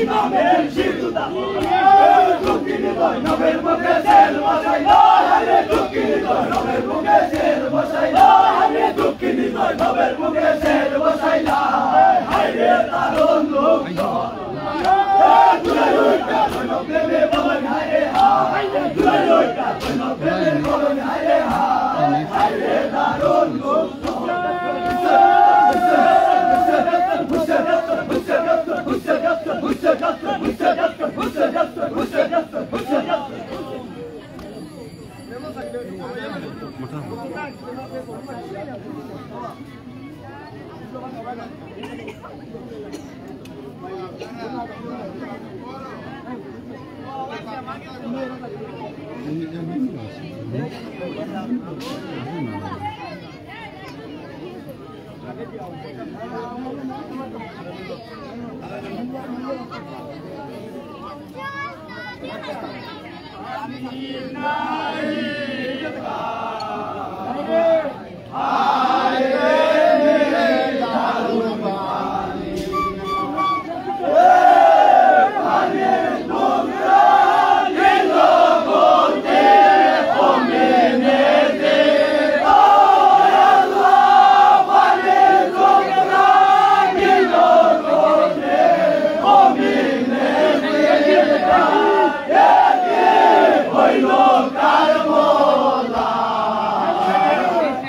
Imam el Shirduda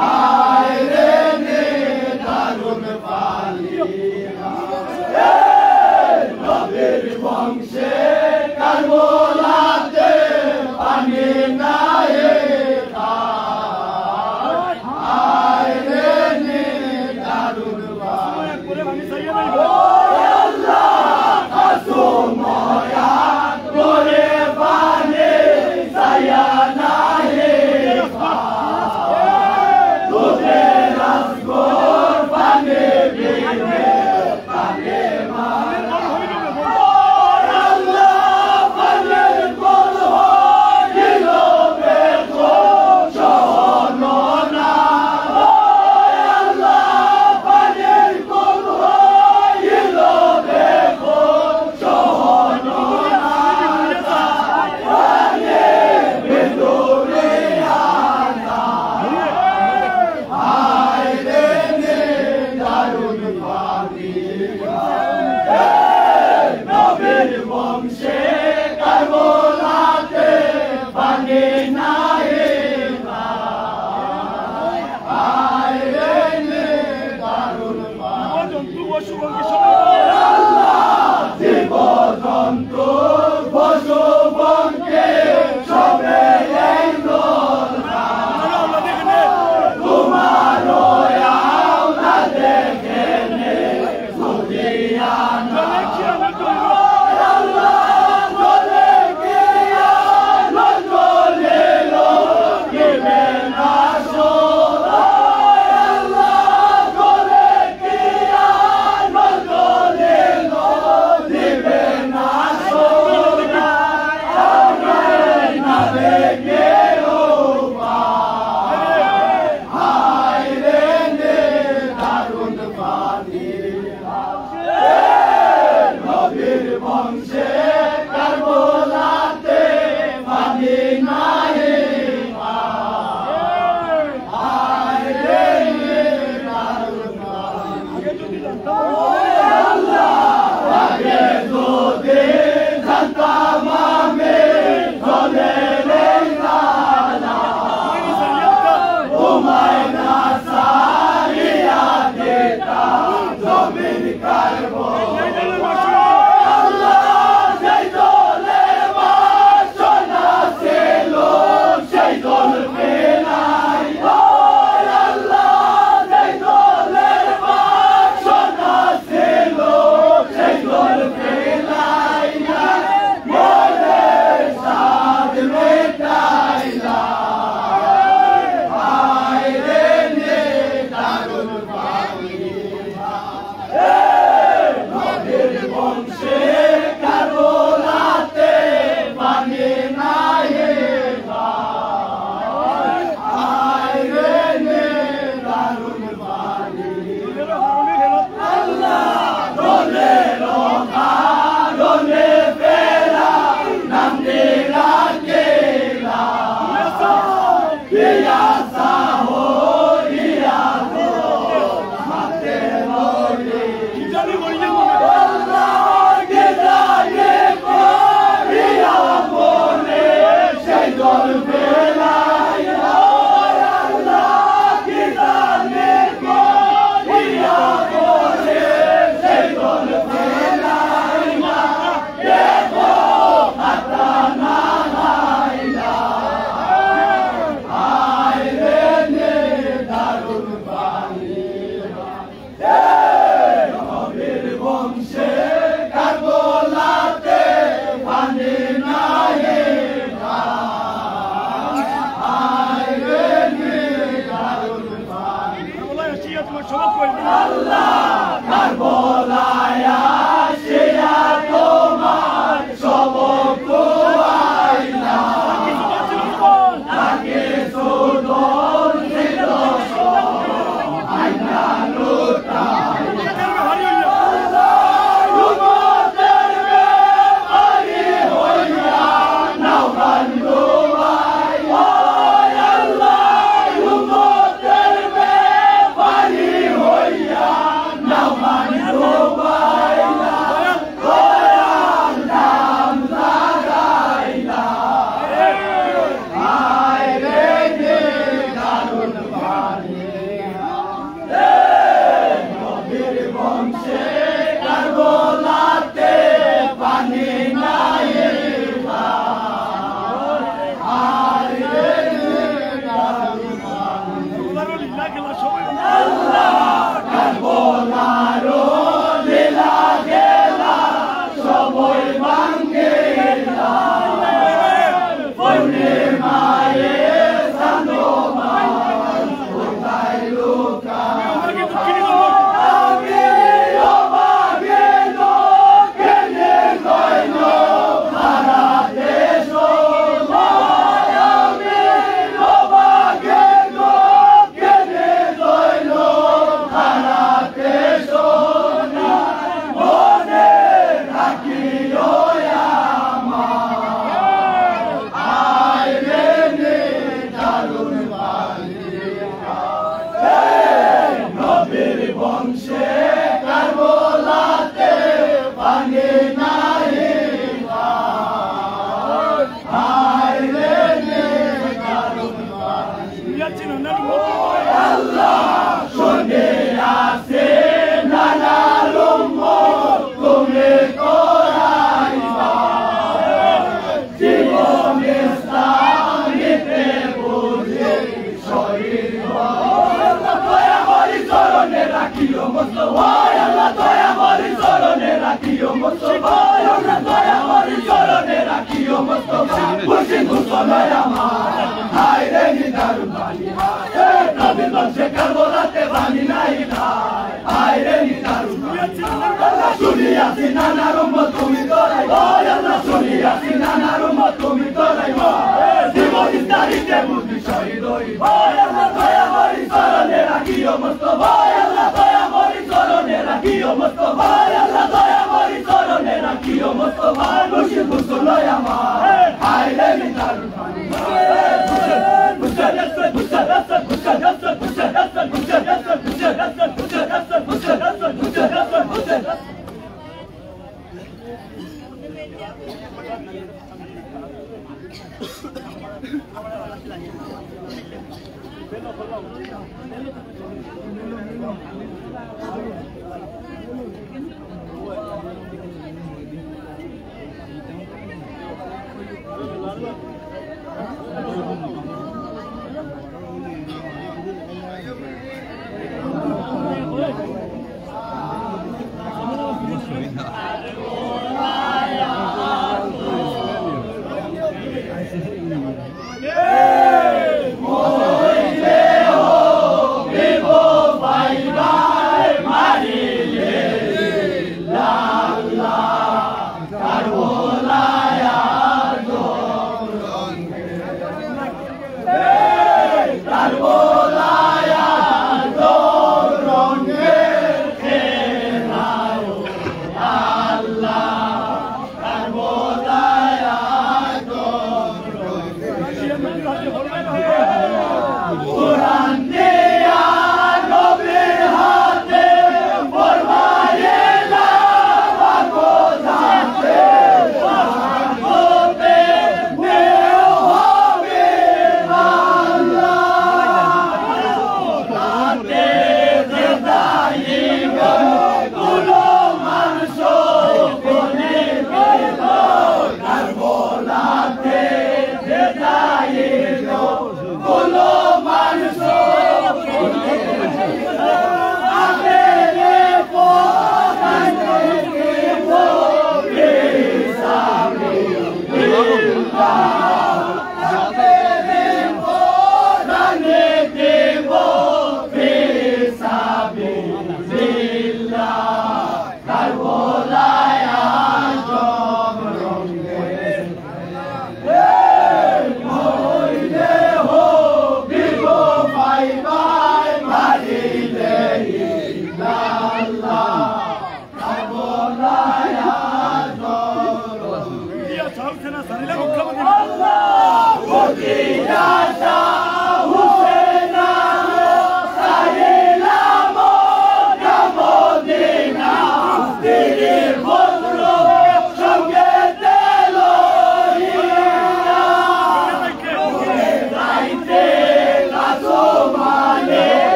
Hi.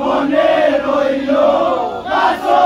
মনে রইল কাছো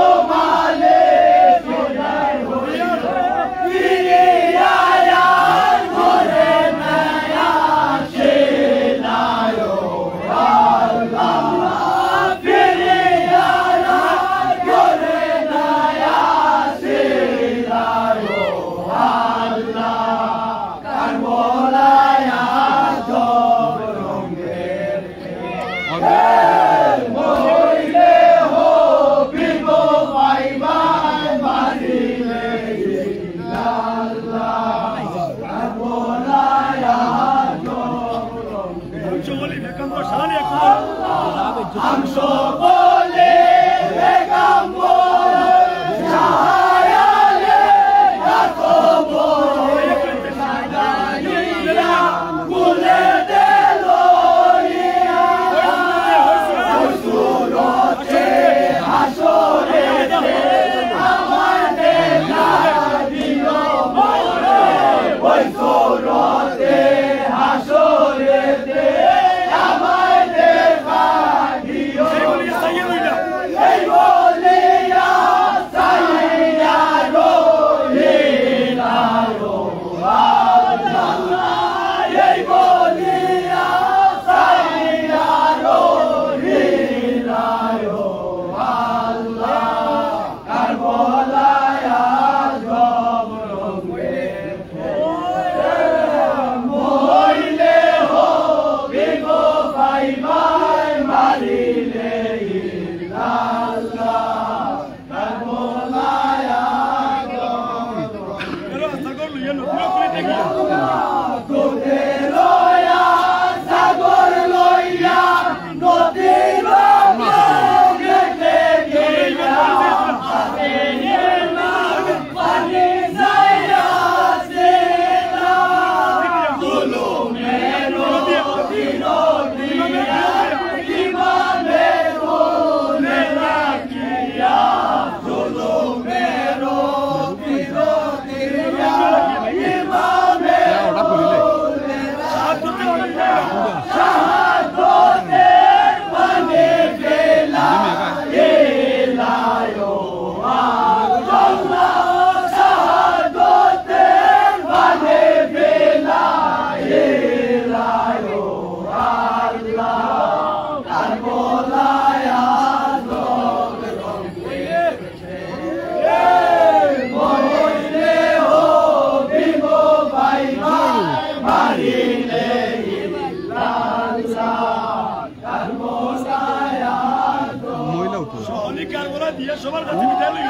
সকলে কারবলা দিয়ে সবার কাছে বিদায় লই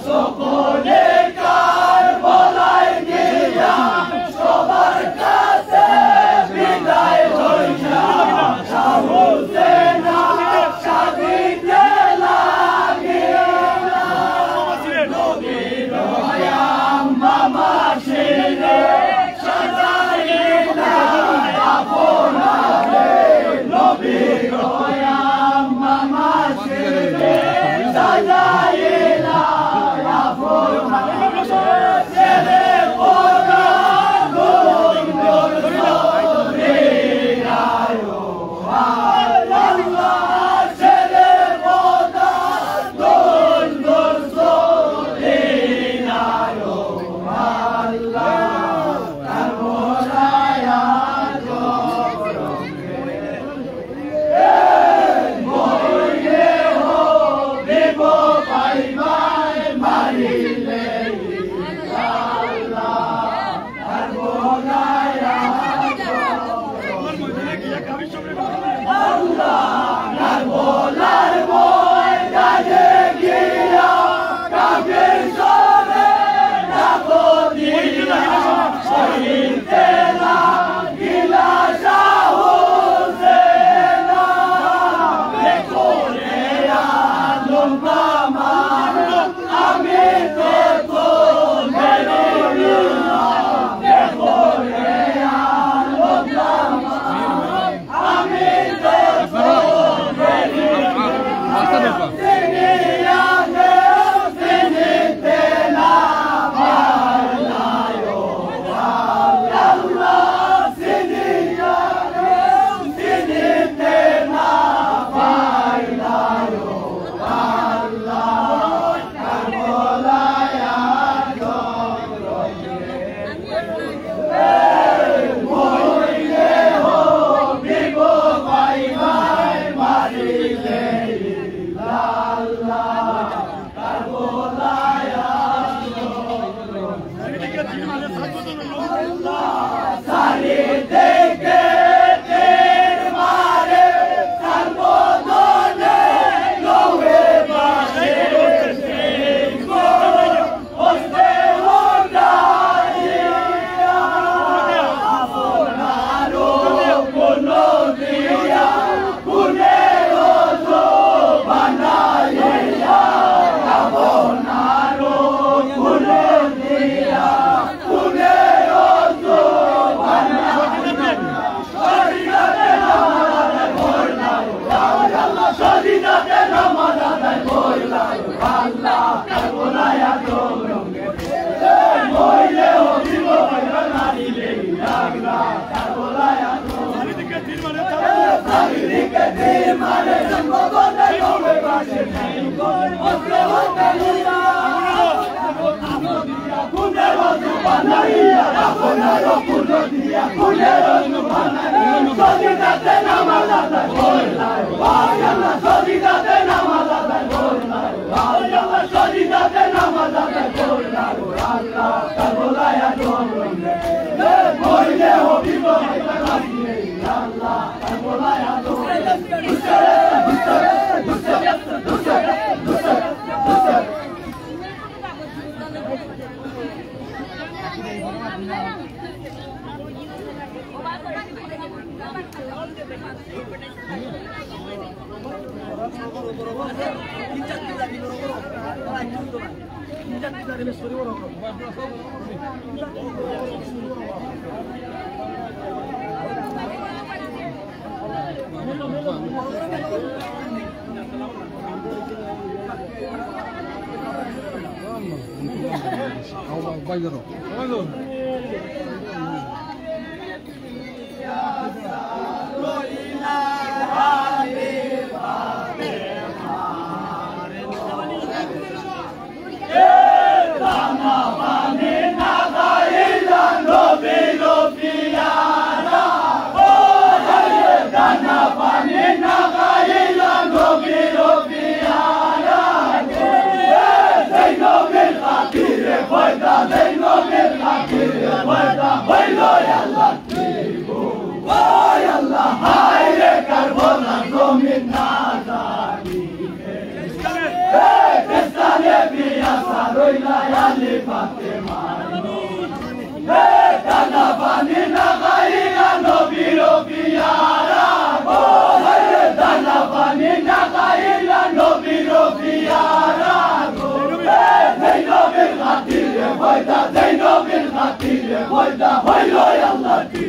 সকলে কারবলায় দিয়া সবার কাছে বিদায় লইয়া শাহুসেনা সাজিতে লাগিলা নবীর আম্মা মাসিরে সাজাইলা আপনারে নবীর আম্মা মাসিরে সাজাইলা Vai dar সারইলা আলি ফাতেমা দানা পানি না খাইলা নবীর পিয়ারা গো দানা পানি না খাইলা নবীর পিয়ারা গো এই নবীর খাতিরে বয়দা এই নবীর খাতিরে বয়দা হইল আল্লাহ কি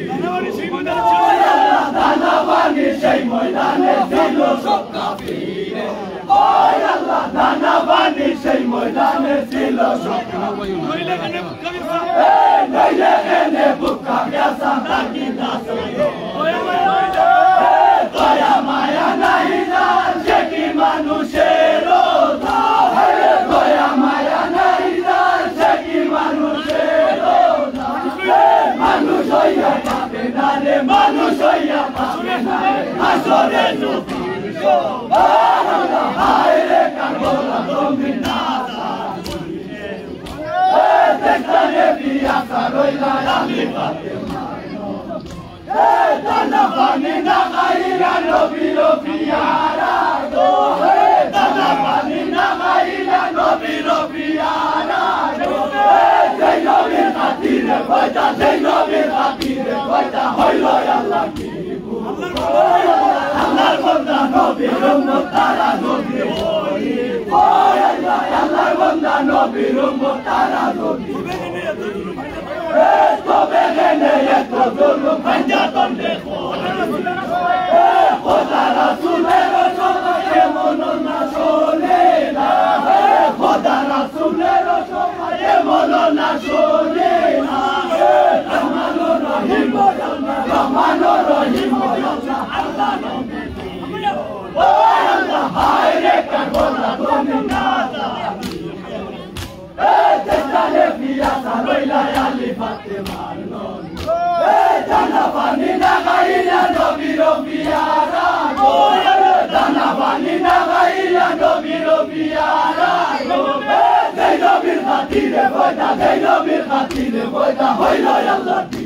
দানা পানি সেই ময়দানে ছিল সব কাফির ওই আল্লাহ দানা পানি সেই ময়দানে ছিল সব কাফির নইলে এনে বুকা গেছা নাকি দাস দয়া মায়া নাই না সে কি মানুষের দয়া মায়া নাই না সে কি মানুষের মানুষ হইয়া পাবে না রে মানুষ হইয়া পাবে না আসরে হায় রে কারবলা তুমি না দেখলে বিয়া সারইলা আলি ফাতেমা দানা পানি না খাইলা নবীর পিয়ারা গো দানা পানি না খাইলা নবীর পিয়ারা গো সেই নবীর খাতিরে বয়দা সেই নবীর খাতিরে বয়দা হইল আল্লাহ কি আল্লাহর বান্দা নবীর উম্মত তারা নবী ওই আল্লাহ আল্লাহর বান্দা নবীর উম্মত তারা নবী তবে গেলে এত জুলুম পাঞ্জাতন দেখো খোদা রাসূলের সময় এমন না শোনে না খোদা রাসূলের সময় এমন না শোনে না রহমানুর রহিম রহমানুর রহিম আল্লাহ নবী ও আল্লাহ হায় রে কারবলা তুমি না দেখলে বিয়া সারইলা আলি ফাতেমার নন দানা পানি না খাইলা নবীর পিয়ারা গো দানা পানি না খাইলা নবীর পিয়ারা গো সেই নবীর খাতিরে বয়দা সেই নবীর খাতিরে বয়দা হইল আল্লাহ কি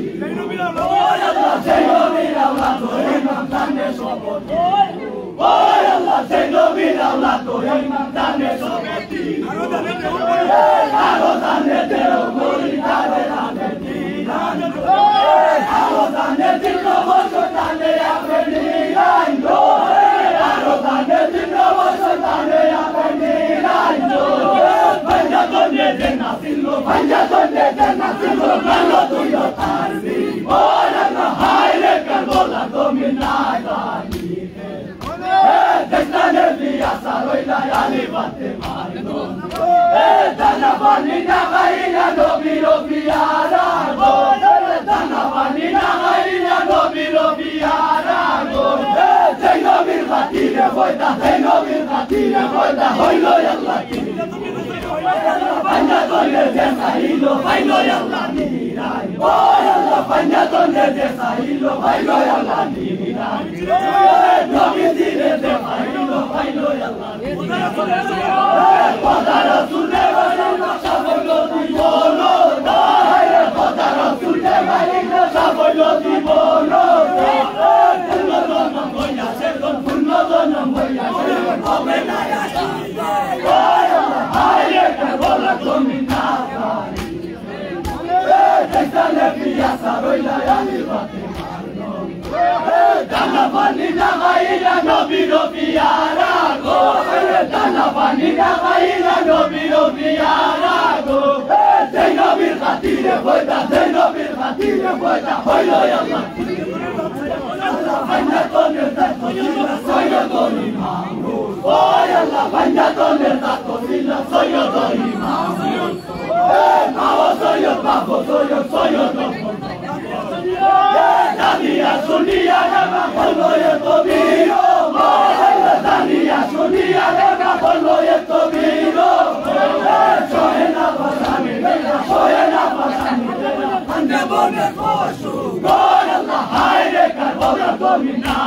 সেই নবীর আল্লাহ ধরে জানে সবত ওই আল্লাহ সেই নবীর আল্লাহ ধরে জানে সবত আরো জানে দেও গরি জানে জানে আরো জানে দিন বছর জানে আপনি লাইনো আরো জানে দিন বছর জানে আপনি লাইনো পাঞ্জাতনে দেনা ছিল পাঞ্জাতনে দেনা ছিল ভালো তুই তারবি ওই আল্লাহ হায় রে কারবলা তুমি না জানি দেখলে বিয়া সারইলা আলি ফাতেমা দানা পানি না খাইলা নবীর পিয়ারা গো দানা পানি না খাইলা নবীর পিয়ারা গো সেই নবীর খাতিরে বয়দা সেই নবীর খাতিরে বয়দা হইল আল্লাহ কি পাঞ্জাতনে যে চাইল পাইল আল্লাহ নিরাই ও আল্লাহ পাঞ্জাতনে যে চাইল পাইল আল্লাহ নিরাই নবী দিলে যে পাইল পাইল আল্লাহ খোদা রাসূলের নকশা হইল জীবন খোদা রাসূলের নকশা হইল জীবন পূর্ণ জন্ম হইয়া সেজন পূর্ণ জন্ম হইয়া সেজন হবে না হায় রে কারবলা তুমি না দেখলে বিয়া সারইলা আলি ফাতেমার দানা পানি না খাইলা নবীর পিয়ারা গো দানা পানি না খাইলা নবীর পিয়ারা গো সেই নবীর খাতিরে বয়দা সেই নবীর খাতিরে বয়দা হইল আল্লাহ পাঞ্জাতনের দাতো ছিল সৈয়দ ইমাম ওই আল্লাহ পাঞ্জাতনের দাতো ছিল সৈয়দ ইমাম মাও সৈয়দ বাবু সৈয়দ সৈয়দ দানিয়া শুনিয়া না বললো এত বীর দানিয়া শুনিয়া না বললো এত বীর সহে না বাসানি সহে না বাসানি বনে পশু আল্লাহ হায় রে কারবলা তুমি না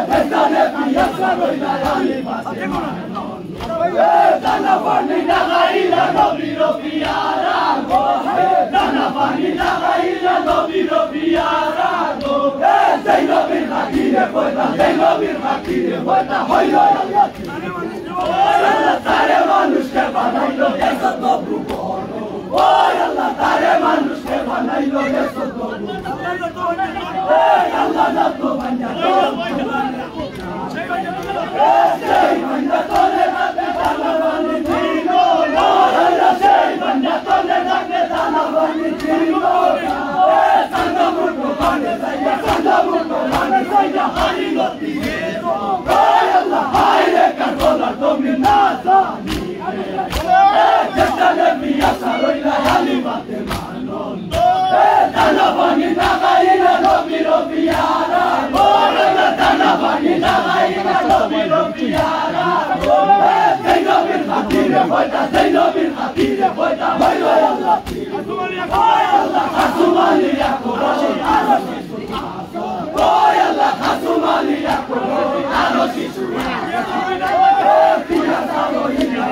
দেখলে বিয়া সারইলা আলি ফাতেমা দানা পানি না খাইলা নবীর পিয়ারা গো দানা পানি না খাইলা নবীর পিয়ারা গো সেই নবীর খাতিরে বয়দা সেই নবীর খাতিরে বয়দা হইল আল্লাহ তারে মান মানুষকে বানাইলো দেশত নবু বড় ও আল্লাহ তারে মানুষকে বানাইলো দেশত নবু আল্লাহ না তো বান্দা সেই বান্দা তোরে রাতে তালাবানি দিলো আল্লাহ সেই বান্দা তোরে রাতে তালাবানি দিলো সান্দামুটো বানে যাইয়া সান্দামুটো বানে যাইয়া হারিলো দিলো আল্লাহ হায়রে কারবলা তুমি না জানি যেখানে বিয়া সারইলা আলি বাতে মানন দানা পানি না গাইলা নবীর বিয়ারা আল্লাহ দানা পানি না গাইলা নবীর বিয়ারা সেই নবীর খাতিরে বইতা সেই নবীর খাতিরে বইতা হইলো আল্লাহ আল্লাহ হাসুমালিয়া কোরআন আরো কিছু ওই আল্লাহ হাসুমালিয়া কোরআন আরো কিছু পিয়া সারইলা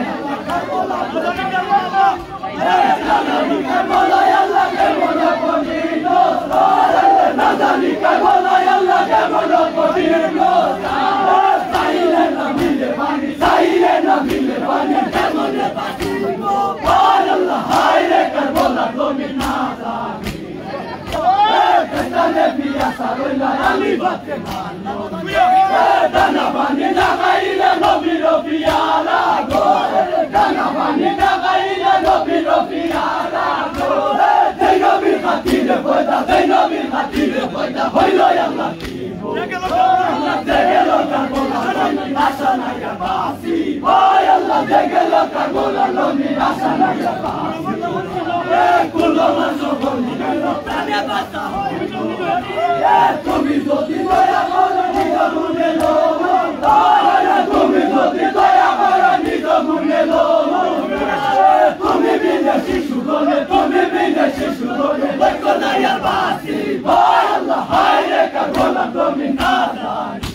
Dana bani na gaila nobir biara go Dana bani na gaila nobir biara go Dei nobir khatire boida Dei nobir khatire boida hoilo yalla Degelo karbola nomi asana ya basi Oy Allah degelo karbola nomi asana ya basi Kullo manso goni gelo tane basa Tumi zoti doya golo nido munelo Tumi zoti doya golo nido munelo Tumi bine shishu gole Tumi bine shishu gole Leko na ya basi Oy Allah hayre karbola nomi nazani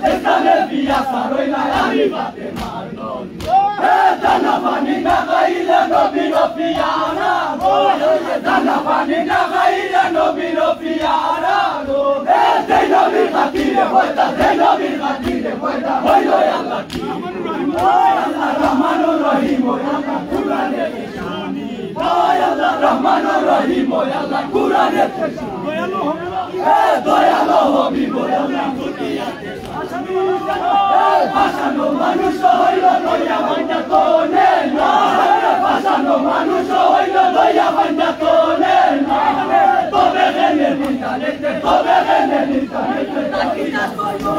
Destane biya saroila ali bate marnon Dana bani na gaila nobiro piara Dana bani na gaila nobiro piara Dei nobir khatire boita Dei nobir khatire boita Hoilo yalla ki Allah Rahmanur Rahim yalla Kur'ane keshani Allah Rahmanur Rahim yalla Kur'ane keshani Doyalo hobi yalla Kur'ane Pasano মানুষ হইলো লইয়া বান্দা কোনে না পাসানো মানুষ হইলো লইয়া বান্দা কোনে না তবে গেলে নিতালেতে তবে গেলে নিতালেতে তাকিনা কইবো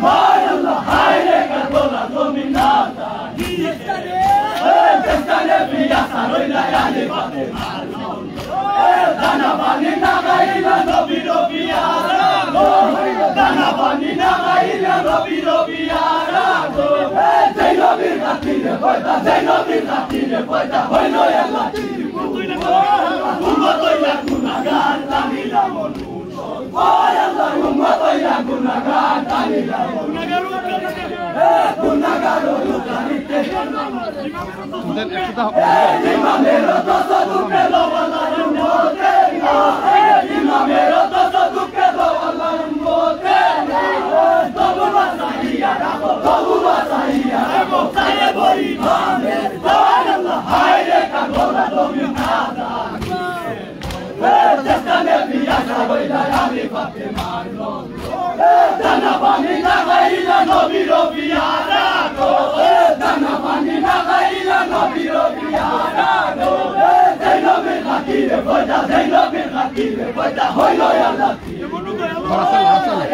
মায় আল্লাহ হায়রে কারবলা তুমি না জানি দেশানে বিয়া সারইলা আলি বাতে মারনো দানা বানি না গাইলা নবীর বিয়ারা দানা বানি না গাইলা নবীর বিয়ারা Dei nobir khatire boita Dei nobir khatire boita hoilo yalla Umma toya gunagar tanila monucho Oy Allah umma toya gunagar tanila Gunagaro lukarite Imamero toso dupelo wala rumbote Imamero toso dupelo wala rumbote Tobu basahia rako Tobu basahia rako Saye bori mame Oy Allah hayre kagola domi nada Destane biya saroila yami bate marnon Dana bani na gaila nobiro biara Dana bani na gaila nobiro biara Dei nobir khatire boida Dei nobir khatire boida hoilo yalla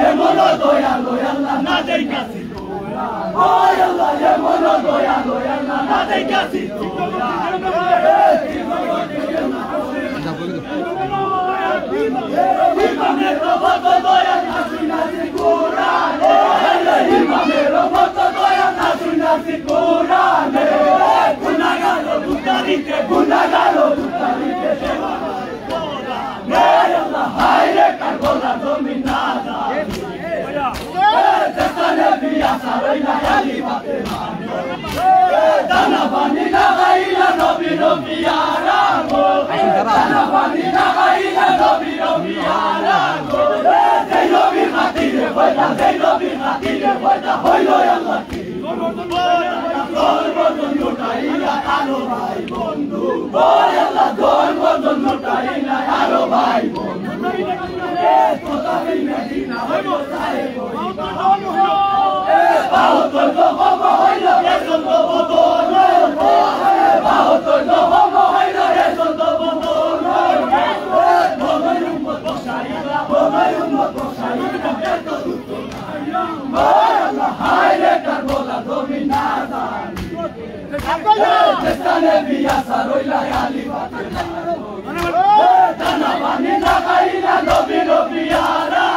Emono doyalo yalla na dei kasi Oy Allah emono doyalo yalla na dei kasi Imamero voto doya nasuna sikurane Imamero voto doya nasuna sikurane Kunagalo tutarite Oy Allah hayre karbola dominada Destane biya saroila ali bate marno Dana bani na gaila nobiro biara Dana bani na gaila nobiro biara Dei nobir khatire boita Dei nobir khatire boita Hoilo yalla ki আরো ভাই বন্ধু ওই আল্লাহ ধর্ম জন্য তাই না আরো ভাই বন্ধু এ তোতারি মেদিনা হইল তারে বাহাত্তর দফা হইল এখন তো বদল বাহাত্তর দফা হইল এখন তো বদল বদল উম্মত বসাইলা বদল উম্মত বসাইলা এত দুঃখ ওই আল্লাহ হায়রে কারবালা জমিন না জানি দেশানে বিয়া সারইলা আলী ফাতেমা দানা পানি না খাইলা নবীর বিয়ারা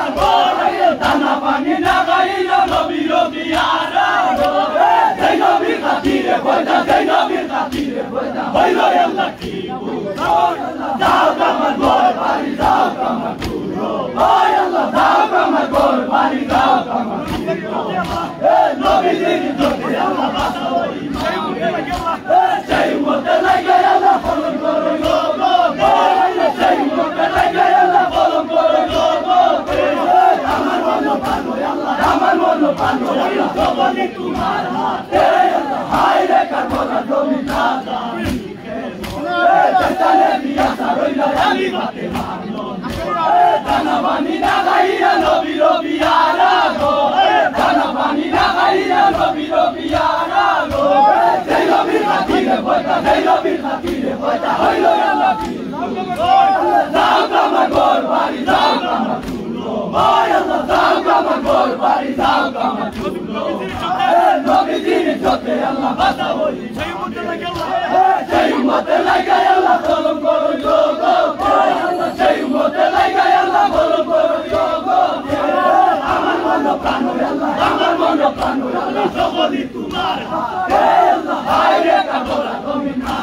দানা পানি না খাইলা নবীর বিয়ারা জয় নবীর খাতিরে কয়টা জয় নবীর খাতিরে কয়টা হইল আল্লাহ কি যাও কামার ঘর বাড়ি যাও কামার পুরো ওই আল্লাহ যাও কামার ঘর বাড়ি যাও কামার পুরো নবীর জন্য আল্লাহ বাঁচাই সেই মতে লাগে আল্লাহ ফলন করো গো সেই মতে লাগে আল্লাহ ফলন করো গো আমার মন পানো আল্লাহ আমার মন পানো আল্লাহ জবানি তোমার হাতে আল্লাহ হায়রে কারবালা জমি না জানি দেশানে বিয়া সারইলা আলী ফাতেমা দানা পানি না খাইয়া নবীর বিয়ারা গো দানা পানি না খাইয়া নবীর বিয়ারা গো জয় নবীর খাতিরে কয়টা জয় নবীর খাতিরে কয়টা হইল আল্লাহ কি যাও কামার ঘর বাড়ি যাও কামার পুরো ওই আল্লাহ যাও কামার ঘর বাড়ি যাও কামার পুরো নবীজির জোতে আল্লাহ বাঁচাবো সেই উম্মতে লাগে আল্লাহ কলম করো গো সেই উম্মতে লাগে আল্লাহ কলম করো গো আমার মন প্রাণ আল্লাহ আমার মন প্রাণ আল্লাহ সকলই তোমার হাতে আল্লাহ হায়রে কারবালা তুমি না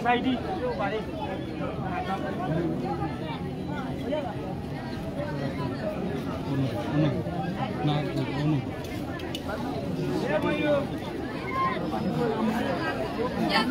ID. Ya,